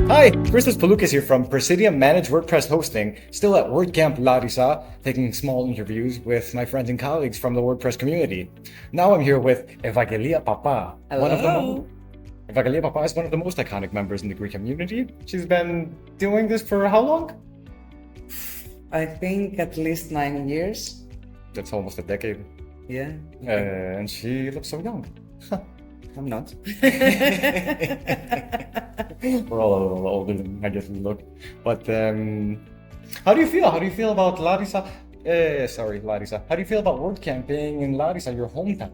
Hi, Christos Paloukas here from Pressidium Managed WordPress Hosting, still at WordCamp Larissa, taking small interviews with my friends and colleagues from the WordPress community. Now I'm here with Evangelia Pappa. Hello. Evangelia Pappa is one of the most iconic members in the Greek community. She's been doing this for how long? I think at least 9 years. That's almost a decade. Yeah. And she looks so young. I'm not. We're all a little older than I guess we look. But how do you feel? How do you feel about Larissa? Larissa. How do you feel about WordCamp being in Larissa, your hometown?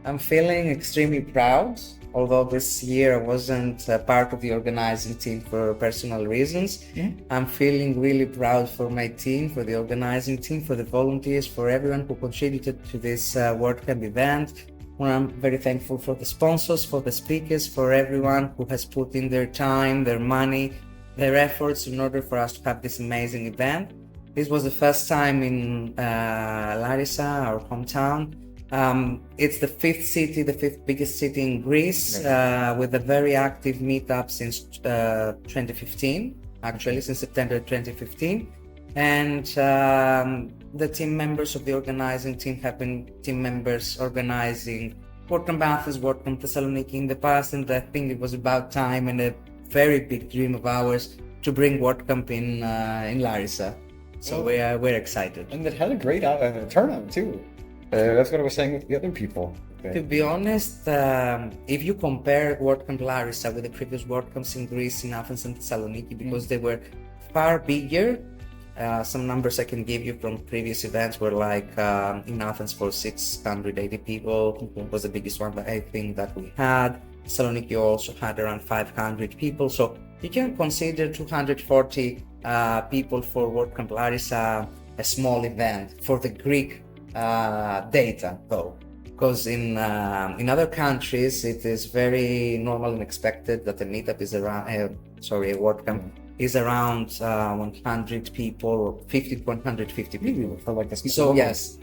I'm feeling extremely proud, although this year I wasn't part of the organizing team for personal reasons. I'm feeling really proud for my team, for the organizing team, for the volunteers, for everyone who contributed to this WordCamp event. I'm very thankful for the sponsors, for the speakers, for everyone who has put in their time, their money, their efforts in order for us to have this amazing event. This was the first time in Larissa, our hometown. It's the fifth biggest city in Greece, with a very active meetup since 2015, actually, since September 2015. And the team members of the organizing team have been team members organizing WordCamp Athens, WordCamp Thessaloniki in the past, and I think it was about time and a very big dream of ours to bring WordCamp in Larissa. So we're excited. And it had a great turnout too. That's what I was saying with the other people. To be honest, if you compare WordCamp Larissa with the previous WordCamps in Greece, in Athens and Thessaloniki, because they were far bigger. Some numbers I can give you from previous events were like in Athens for 680 people was the biggest one that I think that we had. Thessaloniki also had around 500 people. So you can consider 240 people for WordCamp Larissa a small event for the Greek data though. Because in other countries it is very normal and expected that a meetup is around, a WordCamp is around 100 people, 50 to 150 people. For like this. So yes,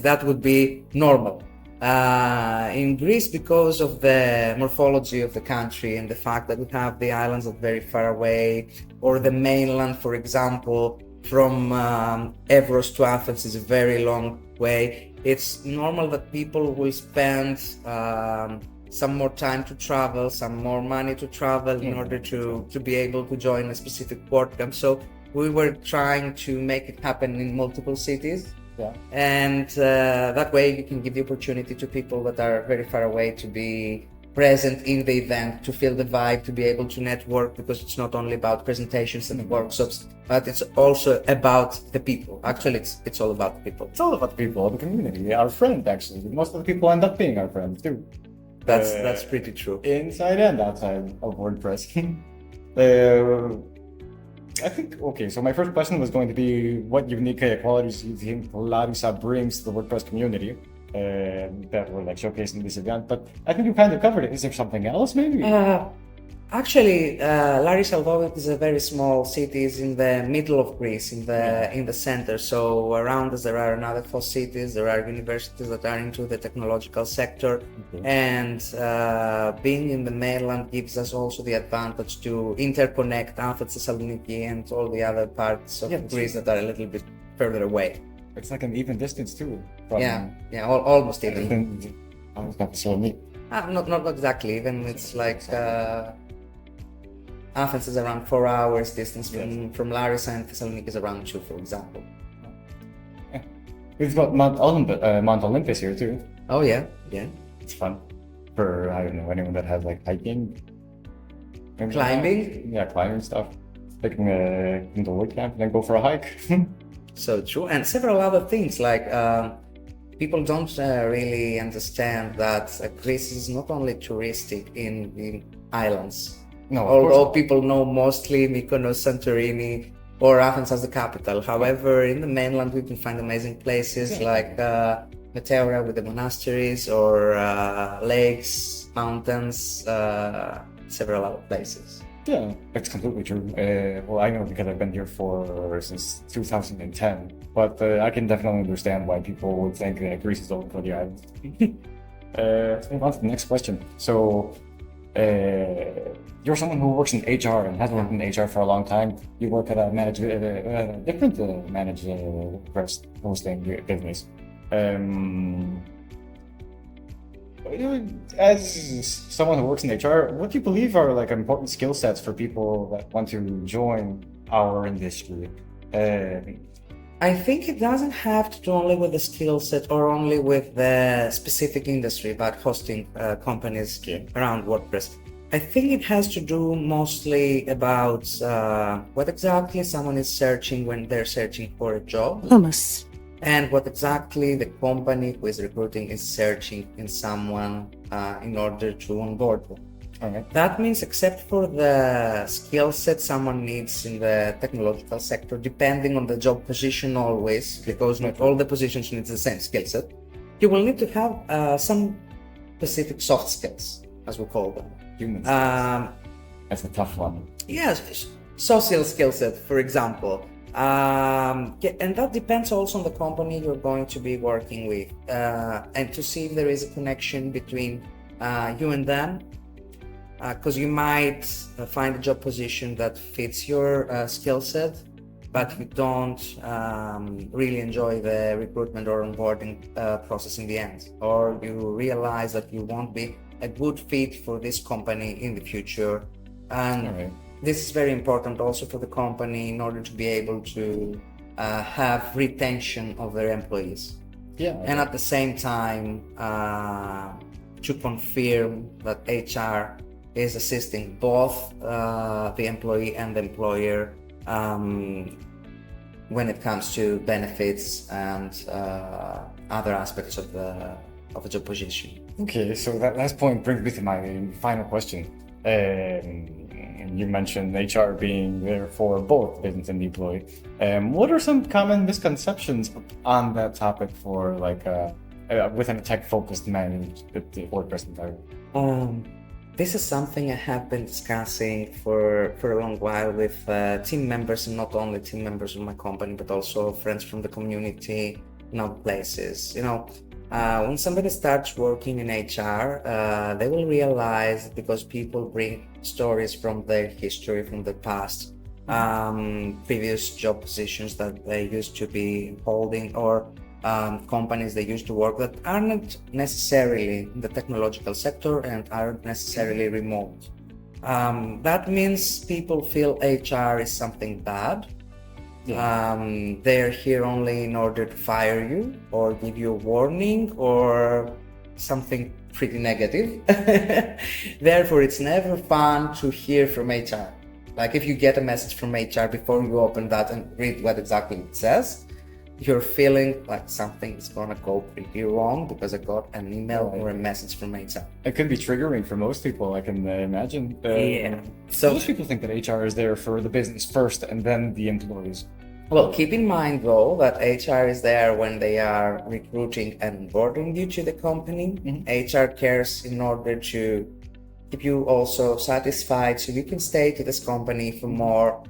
that would be normal. In Greece, because of the morphology of the country and the fact that we have the islands that are very far away, or the mainland, for example, from Evros to Athens is a very long way, it's normal that people will spend some more time to travel, some more money to travel in order to be able to join a specific WordCamp. So we were trying to make it happen in multiple cities. And that way you can give the opportunity to people that are very far away to be present in the event, to feel the vibe, to be able to network, because it's not only about presentations and workshops, but it's also about the people. Actually, it's all about the people. It's all about the people, the community, our friends actually. Most of the people end up being our friends too. That's pretty true. Inside and outside of WordPress. I think, okay, so my first question was going to be what unique qualities you think Larissa brings to the WordPress community that were like showcased in this event, but I think you kind of covered it. Is there something else maybe? Actually, Larissa, although it is a very small city, is in the middle of Greece, in the center. So around us there are another 4 cities. There are universities that are into the technological sector, and being in the mainland gives us also the advantage to interconnect Athens, Thessaloniki, and all the other parts of Greece that are a little bit further away. It's like an even distance too. Almost even. Almost not Thessaloniki. Not exactly even. It's like. Athens is around 4 hours distance from Larissa, and Thessaloniki is around 2, for example. We've got Mount Olympus here too. Oh yeah. It's fun for, I don't know, anyone that has like hiking. Climbing? Yeah, climbing stuff. Taking into WordCamp and then go for a hike. So true, and several other things like people don't really understand that Greece is not only touristic in the islands. No, although people know mostly Mykonos, Santorini, or Athens as the capital. However, in the mainland we can find amazing places like Meteora with the monasteries, or lakes, mountains, several other places. Yeah, that's completely true. Well, I know because I've been here since 2010, but I can definitely understand why people would think Greece is open for the islands. Let's move on to the next question. So, you're someone who works in HR and has worked in HR for a long time. You work at a different managed WordPress hosting business. As someone who works in HR, what do you believe are like important skill sets for people that want to join our industry? I think it doesn't have to do only with the skill set or only with the specific industry about hosting companies around WordPress. I think it has to do mostly about what exactly someone is searching when they're searching for a job. Hummus. And what exactly the company who is recruiting is searching in someone in order to onboard them. Okay. That means, except for the skill set someone needs in the technological sector, depending on the job position always, because not all the positions need the same skill set, you will need to have some specific soft skills, as we call them. Human skills. That's a tough one. Yes, social skill set, for example. And that depends also on the company you're going to be working with, and to see if there is a connection between you and them. Because you might find a job position that fits your skill set, but you don't really enjoy the recruitment or onboarding process in the end, or you realize that you won't be a good fit for this company in the future. And this is very important also for the company in order to be able to have retention of their employees. And at the same time to confirm that HR is assisting both the employee and the employer when it comes to benefits and other aspects of the job position. Okay, so that last point brings me to my final question. You mentioned HR being there for both business and the employee. What are some common misconceptions on that topic for within a tech-focused managed WordPress environment? This is something I have been discussing for a long while with team members, and not only team members of my company, but also friends from the community in other places. When somebody starts working in HR, they will realize, because people bring stories from their history, from the past, previous job positions that they used to be holding, or companies they used to work that aren't necessarily in the technological sector and aren't necessarily remote. That means people feel HR is something bad. They're here only in order to fire you or give you a warning or something pretty negative. Therefore, it's never fun to hear from HR. Like, if you get a message from HR, before you open that and read what exactly it says, you're feeling like something is gonna go pretty wrong because I got an email or a message from HR. It can be triggering for most people, I can imagine. So most people think that HR is there for the business first and then the employees. Well, keep in mind though that HR is there when they are recruiting and onboarding you to the company. HR cares in order to keep you also satisfied so you can stay to this company for more.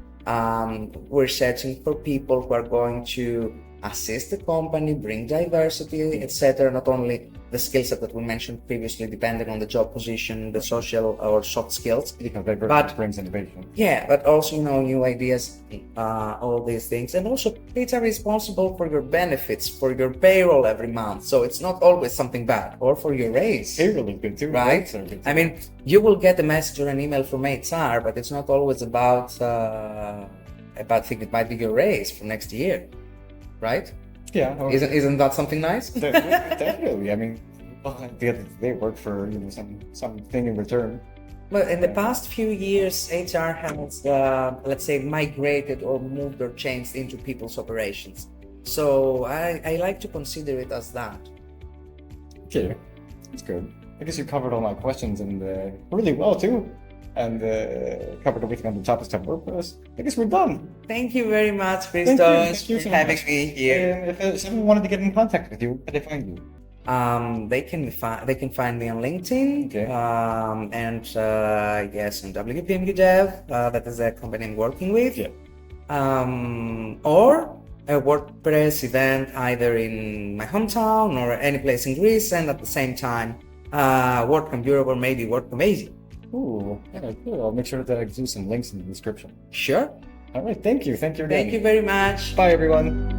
We're searching for people who are going to assist the company, bring diversity, etc. Not only the skill set that we mentioned previously, depending on the job position, the social or soft skills. Because diversity brings innovation. Yeah, but also, new ideas, all these things. And also, HR is responsible for your benefits, for your payroll every month. So it's not always something bad, or for your raise. Payroll is good too. Right? I mean, you will get a message or an email from HR, but it's not always about things. It might be your raise for next year. Right? Yeah. Isn't that something nice? Definitely. I mean, they work for something in return. Well, in the past few years, HR has, let's say, migrated or moved or changed into people's operations. So I like to consider it as that. Okay, that's good. I guess you covered all my questions and really well too. And covered everything on the topics of WordPress. I guess we're done. Thank you very much, Christos, for having me here. If someone wanted to get in contact with you, where can they find you? They can find me on LinkedIn, and yes, on WPMU Dev. That is the company I'm working with. Or a WordPress event either in my hometown or any place in Greece, and at the same time, WordCamp Europe or maybe WordCamp Asia. Ooh, yeah, cool. I'll make sure to do some links in the description. Sure. All right, thank you. Thank you again. Thank you very much. Bye, everyone.